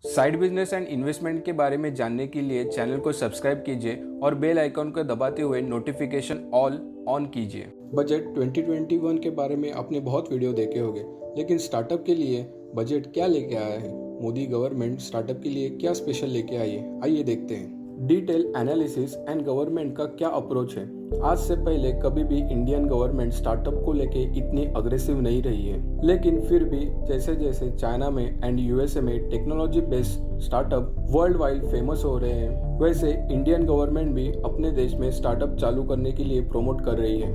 Side business and investment के बारे में जानने के लिए चैनल को सब्सक्राइब कीजिए और बेल आइकॉन को दबाते हुए नोटिफिकेशन ऑल ऑन कीजिए। बजट 2021 के बारे में आपने बहुत वीडियो देखे होंगे, लेकिन स्टार्टअप के लिए बजट क्या लेके आया है? मोदी गवर्नमेंट स्टार्टअप के लिए क्या स्पेशल लेके आई है? आइए देखते हैं। डिटेल एनालिसिस एंड गवर्नमेंट का क्या अप्रोच है। आज से पहले कभी भी इंडियन गवर्नमेंट स्टार्टअप को लेके इतनी अग्रेसिव नहीं रही है, लेकिन फिर भी जैसे जैसे चाइना में एंड यूएसए में technology based startup world wide famous हो रहे हैं, वैसे इंडियन गवर्नमेंट भी अपने देश में स्टार्टअप चालू करने के लिए प्रमोट कर रही है।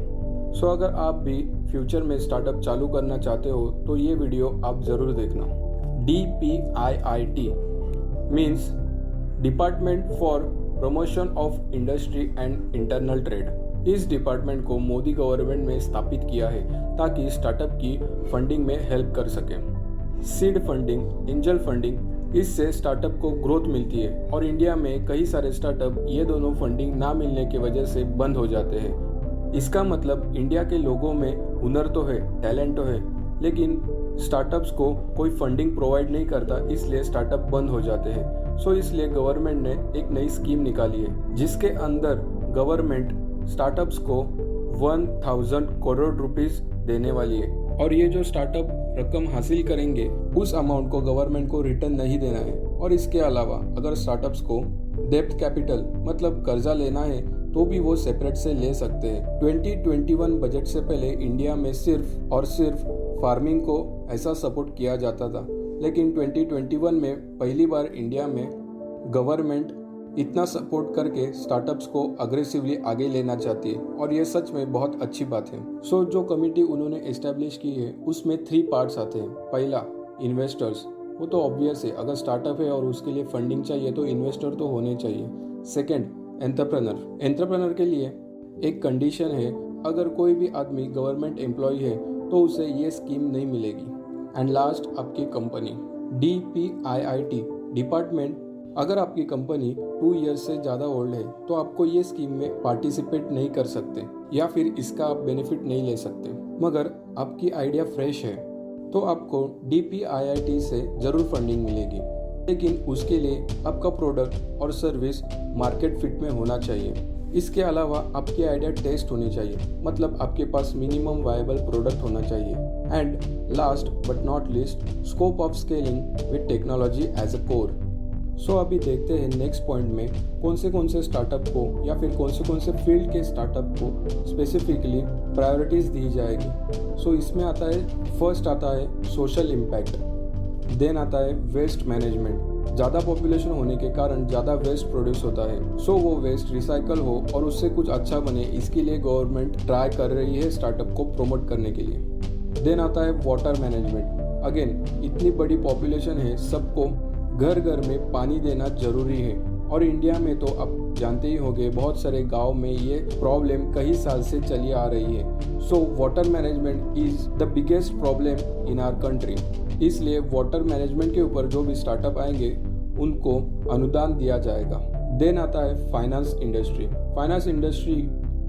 सो अगर आप भी फ्यूचर में स्टार्टअप चालू करना चाहते हो तो ये वीडियो आप जरूर देखना। DPIIT means department for promotion of industry and internal trade. इस डिपार्टमेंट को मोदी गवर्नमेंट में स्थापित किया है ताकि स्टार्टअप की फंडिंग में हेल्प कर सके। सीड फंडिंग, एंजल फंडिंग, इससे स्टार्टअप को ग्रोथ मिलती है और इंडिया में कई सारे स्टार्टअप ये दोनों फंडिंग ना मिलने की वजह से बंद हो जाते हैं। इसका मतलब इंडिया के लोगों में हुनर तो है, टैलेंट तो है, लेकिन स्टार्टअप्स को कोई फंडिंग प्रोवाइड नहीं करता, इसलिए स्टार्टअप बंद हो जाते हैं। सो इसलिए गवर्नमेंट ने एक नई स्कीम निकाली है जिसके अंदर गवर्नमेंट स्टार्टअप्स को 1000 करोड़ रुपीस देने वाली है और ये जो स्टार्टअप रकम हासिल करेंगे उस अमाउंट को गवर्नमेंट को रिटर्न नहीं देना है। और इसके अलावा अगर स्टार्टअप्स को डेब्ट कैपिटल मतलब कर्जा लेना है तो भी वो सेपरेट से ले सकते हैं। 2021 बजट से पहले इंडिया में सिर्फ और सिर्फ फार्मिंग को ऐसा सपोर्ट किया जाता था, लेकिन 2021 में पहली बार इंडिया में गवर्नमेंट इतना सपोर्ट करके स्टार्टअप्स को अग्रेसिवली आगे लेना चाहती है और ये सच में बहुत अच्छी बात है। सो जो कमेटी उन्होंने एस्टेब्लिश की है उसमें 3 पार्ट्स आते हैं। पहला, इन्वेस्टर्स, वो तो ऑब्वियस है, अगर स्टार्टअप है और उसके लिए फंडिंग चाहिए तो इन्वेस्टर तो होने चाहिए। सेकेंड, एंटरप्रेन्योर के लिए एक कंडीशन है, अगर कोई भी आदमी गवर्नमेंट एम्प्लॉय है तो उसे ये स्कीम नहीं मिलेगी। एंड लास्ट, आपकी कंपनी। DPIIT डिपार्टमेंट, अगर आपकी कंपनी 2 ईयर्स से ज़्यादा ओल्ड है तो आपको ये स्कीम में पार्टिसिपेट नहीं कर सकते या फिर इसका आप बेनिफिट नहीं ले सकते। मगर आपकी आइडिया फ्रेश है तो आपको DPIIT से ज़रूर फंडिंग मिलेगी, लेकिन उसके लिए आपका प्रोडक्ट और सर्विस मार्केट फिट में होना चाहिए। इसके अलावा आपकी आइडिया टेस्ट होनी चाहिए, मतलब आपके पास मिनिमम वायबल प्रोडक्ट होना चाहिए। And last but not least, scope of scaling with technology as a core. So अभी देखते हैं नेक्स्ट पॉइंट में कौन से स्टार्टअप को या फिर कौन से फील्ड के स्टार्टअप को स्पेसिफिकली प्रायोरिटीज दी जाएगी। सो इसमें आता है, फर्स्ट आता है सोशल इम्पैक्ट, देन आता है वेस्ट मैनेजमेंट। ज़्यादा पॉपुलेशन होने के कारण ज़्यादा वेस्ट प्रोड्यूस होता है, सो वो वेस्ट रिसाइकल हो और उससे कुछ अच्छा बने, इसके लिए गवर्नमेंट ट्राई कर रही है स्टार्टअप को प्रमोट करने के लिए। देन आता है वाटर मैनेजमेंट। अगेन, इतनी बड़ी पॉपुलेशन है, सबको घर घर में पानी देना जरूरी है और इंडिया में तो आप जानते ही होंगे बहुत सारे गांव में ये प्रॉब्लम कई साल से चली आ रही है। So water management is the biggest problem in our country, इसलिए वाटर मैनेजमेंट के ऊपर जो भी स्टार्टअप आएंगे उनको अनुदान दिया जाएगा। देन आता है फाइनेंस इंडस्ट्री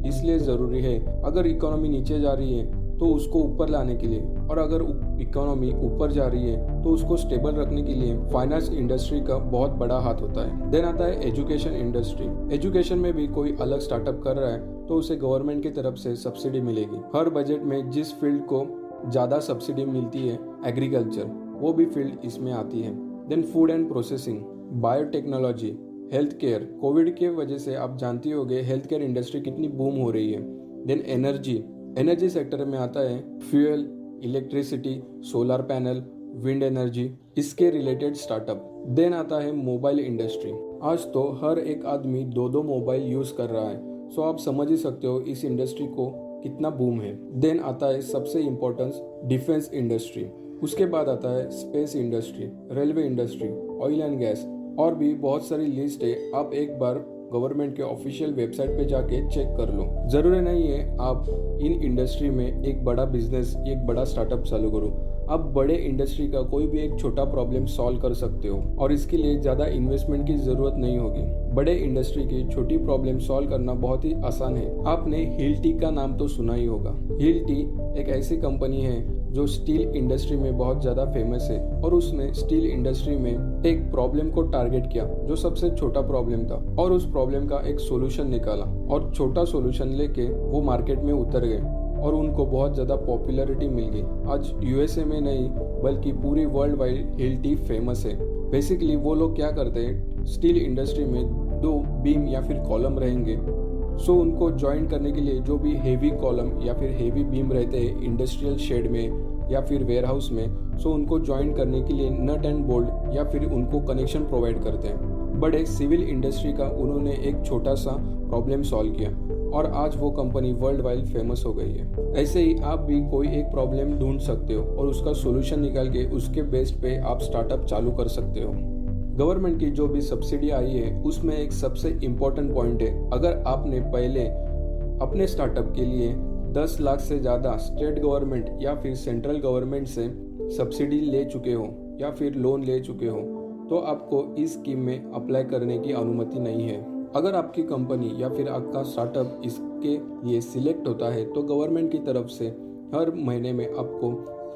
इसलिए ज़रूरी है, अगर इकोनॉमी नीचे जा रही है तो उसको ऊपर लाने के लिए, और अगर इकोनॉमी ऊपर जा रही है तो उसको स्टेबल रखने के लिए फाइनेंस इंडस्ट्री का बहुत बड़ा हाथ होता है। देन आता है एजुकेशन इंडस्ट्री। एजुकेशन में भी कोई अलग स्टार्टअप कर रहा है तो उसे गवर्नमेंट की तरफ से सब्सिडी मिलेगी। हर बजट में जिस फील्ड को ज़्यादा सब्सिडी मिलती है, एग्रीकल्चर, वो भी फील्ड इसमें आती है। Then food and processing, biotechnology, health care. Covid के वजह से आप जानती होंगे हेल्थ केयर इंडस्ट्री कितनी बूम हो रही है। देन एनर्जी सेक्टर में आता है fuel, electricity, solar panel, wind energy, इसके रिलेटेड स्टार्टअप। देन आता है मोबाइल इंडस्ट्री। आज तो हर एक आदमी 2 मोबाइल यूज कर रहा है, सो आप समझ ही सकते हो इस इंडस्ट्री को कितना बूम है। देन आता है सबसे इम्पोर्टेंस, डिफेंस इंडस्ट्री। उसके बाद आता है space industry, railway industry, oil and gas, और भी बहुत सारी लिस्ट है। आप एक बार गवर्नमेंट के ऑफिशियल वेबसाइट पे जाके चेक कर लो। जरूरी नहीं है आप इन इंडस्ट्री में एक बड़ा बिजनेस, एक बड़ा स्टार्टअप चालू करो। आप बड़े इंडस्ट्री का कोई भी एक छोटा प्रॉब्लम सॉल्व कर सकते हो और इसके लिए ज़्यादा इन्वेस्टमेंट की ज़रूरत नहीं होगी। बड़े इंडस्ट्री की छोटी प्रॉब्लम सॉल्व करना बहुत ही आसान है। आपने हिल टी का नाम तो सुना ही होगा। हिल टी एक ऐसी कंपनी है जो स्टील इंडस्ट्री में बहुत ज़्यादा फेमस है, और उसने स्टील इंडस्ट्री में एक प्रॉब्लम को टारगेट किया जो सबसे छोटा प्रॉब्लम था, और उस प्रॉब्लम का एक सोल्यूशन निकाला और छोटा सोल्यूशन लेके वो मार्केट में उतर गए और उनको बहुत ज़्यादा पॉपुलैरिटी मिल गई। आज यूएसए में नहीं बल्कि पूरी वर्ल्ड वाइड हिल टी फेमस है। बेसिकली वो लोग क्या करते हैं, स्टील इंडस्ट्री में 2 बीम या फिर कॉलम रहेंगे, सो उनको ज्वाइन करने के लिए जो भी हेवी कॉलम या फिर हेवी बीम रहते हैं इंडस्ट्रियल शेड में या फिर वेयरहाउस में, सो उनको ज्वाइन करने के लिए नट एंड बोल्ट या फिर उनको कनेक्शन प्रोवाइड करते हैं। बड़े सिविल इंडस्ट्री का उन्होंने एक छोटा सा प्रॉब्लम सॉल्व किया और आज वो कंपनी वर्ल्ड वाइड फेमस हो गई है। ऐसे ही आप भी कोई एक प्रॉब्लम ढूंढ सकते हो और उसका सोल्यूशन निकाल के उसके बेस पे आप स्टार्टअप चालू कर सकते हो। गवर्नमेंट की जो भी सब्सिडी आई है उसमें एक सबसे इम्पोर्टेंट पॉइंट है, अगर आपने पहले अपने स्टार्टअप के लिए 10 लाख से ज़्यादा स्टेट गवर्नमेंट या फिर सेंट्रल गवर्नमेंट से सब्सिडी ले चुके हो या फिर लोन ले चुके हो तो आपको इस स्कीम में अप्लाई करने की अनुमति नहीं है। अगर आपकी कंपनी या फिर आपका स्टार्टअप इसके लिए सिलेक्ट होता है तो गवर्नमेंट की तरफ से हर महीने में आपको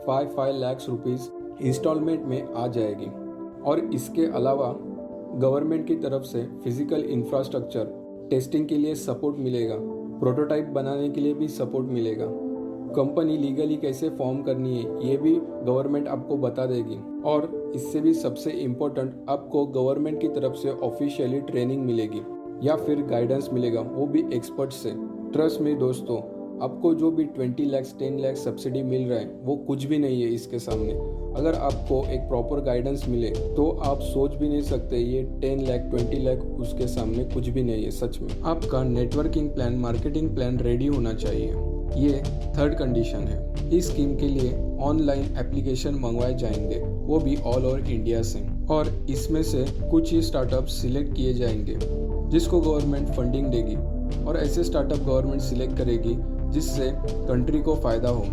5 लाख रुपीस इंस्टॉलमेंट में आ जाएगी। और इसके अलावा गवर्नमेंट की तरफ से फिजिकल इंफ्रास्ट्रक्चर टेस्टिंग के लिए सपोर्ट मिलेगा, प्रोटोटाइप बनाने के लिए भी सपोर्ट मिलेगा, कंपनी लीगली कैसे फॉर्म करनी है ये भी गवर्नमेंट आपको बता देगी, और इससे भी सबसे इम्पोर्टेंट आपको गवर्नमेंट की तरफ से ऑफिशियली ट्रेनिंग मिलेगी या फिर गाइडेंस मिलेगा, वो भी एक्सपर्ट से। ट्रस्ट में दोस्तों, आपको जो भी 20 लाख 10 लाख सब्सिडी मिल रहा है वो कुछ भी नहीं है इसके सामने। अगर आपको एक प्रॉपर गाइडेंस मिले तो आप सोच भी नहीं सकते ये 10 लाख 20 लाख उसके सामने कुछ भी नहीं है। सच में आपका networking plan, marketing plan ready होना चाहिए। ये 3rd कंडीशन है। इस स्कीम के लिए ऑनलाइन एप्लीकेशन मंगवाए जाएंगे, वो भी ऑल ओवर इंडिया से, और इसमें से कुछ ही स्टार्टअप सिलेक्ट किए जाएंगे जिसको गवर्नमेंट फंडिंग देगी, और ऐसे स्टार्टअप गवर्नमेंट सिलेक्ट करेगी जिससे कंट्री को फायदा हो,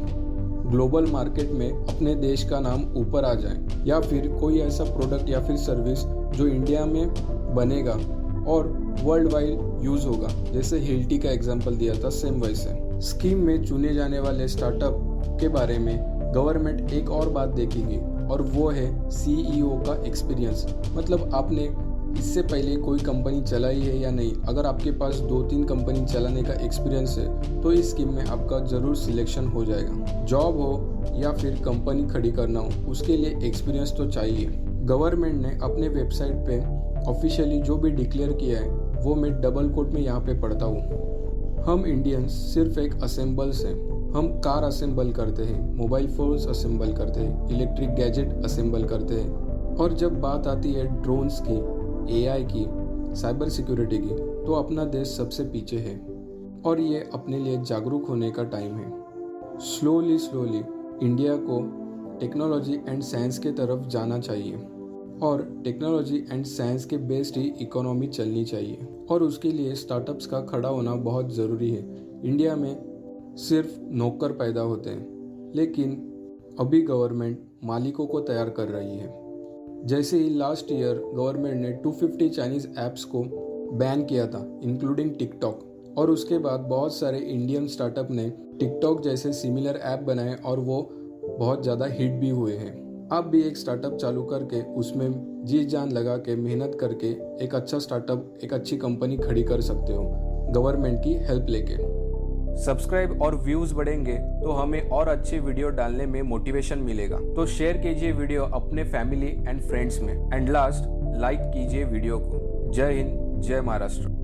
ग्लोबल मार्केट में अपने देश का नाम ऊपर आ जाए, या फिर कोई ऐसा प्रोडक्ट या फिर सर्विस जो इंडिया में बनेगा और वर्ल्ड वाइड यूज होगा, जैसे हिल टी का एग्जांपल दिया था सेम वैसे। स्कीम में चुने जाने वाले स्टार्टअप के बारे में गवर्नमेंट एक और बात देखेगी और वो है CEO का एक्सपीरियंस। मतलब आपने इससे पहले कोई कंपनी चलाई है या नहीं। अगर आपके पास 2-3 कंपनी चलाने का एक्सपीरियंस है तो इस स्कीम में आपका ज़रूर सिलेक्शन हो जाएगा। जॉब हो या फिर कंपनी खड़ी करना हो, उसके लिए एक्सपीरियंस तो चाहिए। गवर्नमेंट ने अपने वेबसाइट पे ऑफिशियली जो भी डिक्लेयर किया है वो मैं डबल कोट में यहाँ पे पढ़ता हूँ। हम इंडियंस सिर्फ एक असेंबल्स हैं। हम कार असेंबल करते हैं, मोबाइल फोन्स असेंबल करते हैं, इलेक्ट्रिक गैजेट असेंबल करते हैं, और जब बात आती है ड्रोन्स की, AI की, साइबर सिक्योरिटी की, तो अपना देश सबसे पीछे है और ये अपने लिए जागरूक होने का टाइम है। स्लोली इंडिया को टेक्नोलॉजी एंड साइंस के तरफ जाना चाहिए और टेक्नोलॉजी एंड साइंस के बेस्ड ही इकोनॉमी चलनी चाहिए, और उसके लिए स्टार्टअप्स का खड़ा होना बहुत ज़रूरी है। इंडिया में सिर्फ नौकर पैदा होते हैं, लेकिन अभी गवर्नमेंट मालिकों को तैयार कर रही है। जैसे ही लास्ट ईयर गवर्नमेंट ने 250 चाइनीज़ ऐप्स को बैन किया था, इंक्लूडिंग टिकटॉक, और उसके बाद बहुत सारे इंडियन स्टार्टअप ने टिकटॉक जैसे सिमिलर ऐप बनाए और वो बहुत ज़्यादा हिट भी हुए हैं। आप भी एक स्टार्टअप चालू करके उसमें जी जान लगा के मेहनत करके एक अच्छा स्टार्टअप, एक अच्छी कंपनी खड़ी कर सकते हो गवर्नमेंट की हेल्प लेके। सब्सक्राइब और व्यूज बढ़ेंगे तो हमें और अच्छी वीडियो डालने में मोटिवेशन मिलेगा। तो शेयर कीजिए वीडियो अपने फैमिली एंड फ्रेंड्स में, एंड लास्ट लाइक कीजिए वीडियो को। जय हिंद, जय महाराष्ट्र।